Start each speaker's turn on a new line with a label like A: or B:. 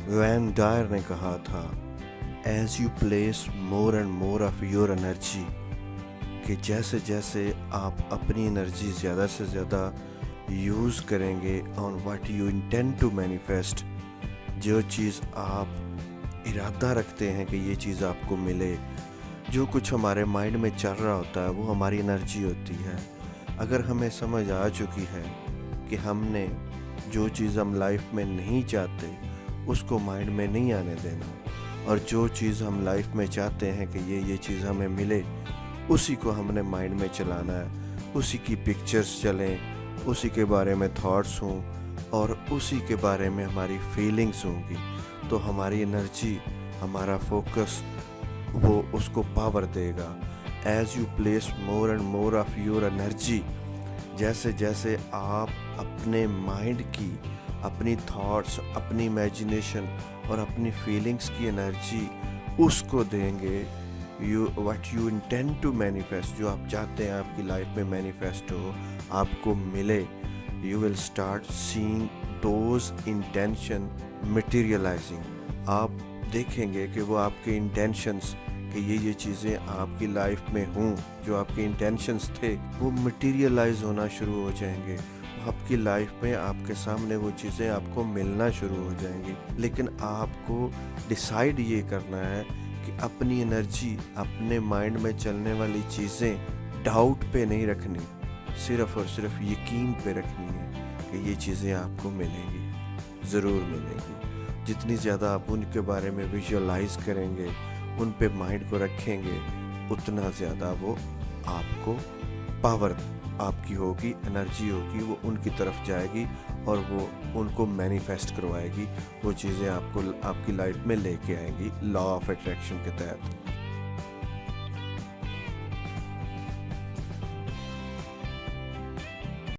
A: Van Dyer ने कहा था, as you place more and more of your energy, कि जैसे जैसे आप अपनी एनर्जी ज़्यादा से ज़्यादा यूज़ करेंगे on what you intend to manifest, जो चीज़ आप इरादा रखते हैं कि ये चीज़ आपको मिले, जो कुछ हमारे माइंड में चल रहा होता है वो हमारी एनर्जी होती है। अगर हमें समझ आ चुकी है कि हमने जो चीज़ हम लाइफ में नहीं चाहते उसको माइंड में नहीं आने देना, और जो चीज़ हम लाइफ में चाहते हैं कि ये चीज़ हमें मिले, उसी को हमने माइंड में चलाना है। उसी की पिक्चर्स चलें, उसी के बारे में थॉट्स हों और उसी के बारे में हमारी फीलिंग्स होंगी, तो हमारी एनर्जी, हमारा फोकस वो उसको पावर देगा। As you place more and more of your energy, जैसे जैसे आप अपने माइंड की, अपनी थॉट्स, अपनी इमेजिनेशन और अपनी फीलिंग्स की एनर्जी उसको देंगे, what you intend to manifest, जो आप चाहते हैं आपकी लाइफ में मैनिफेस्ट हो, आपको मिले, you will start seeing those intention materializing. आप देखेंगे कि वो आपके इंटेंशंस, कि ये चीज़ें आपकी लाइफ में हों, जो आपके इंटेंशंस थे वो मटेरियलाइज होना शुरू हो जाएंगे। आपकी लाइफ में आपके सामने वो चीज़ें आपको मिलना शुरू हो जाएंगी। लेकिन आपको डिसाइड ये करना है कि अपनी एनर्जी, अपने माइंड में चलने वाली चीज़ें डाउट पे नहीं रखनी, सिर्फ़ और सिर्फ यकीन पे रखनी है कि ये चीज़ें आपको मिलेंगी, ज़रूर मिलेंगी। जितनी ज़्यादा आप उनके बारे में विजुअलाइज करेंगे, उन पे माइंड को रखेंगे, उतना ज़्यादा वो आपको पावर आपकी होगी, एनर्जी होगी, वो उनकी तरफ जाएगी और वो उनको मैनिफेस्ट करवाएगी, वो चीज़ें आपको आपकी लाइफ में लेके आएंगी लॉ ऑफ अट्रैक्शन के तहत।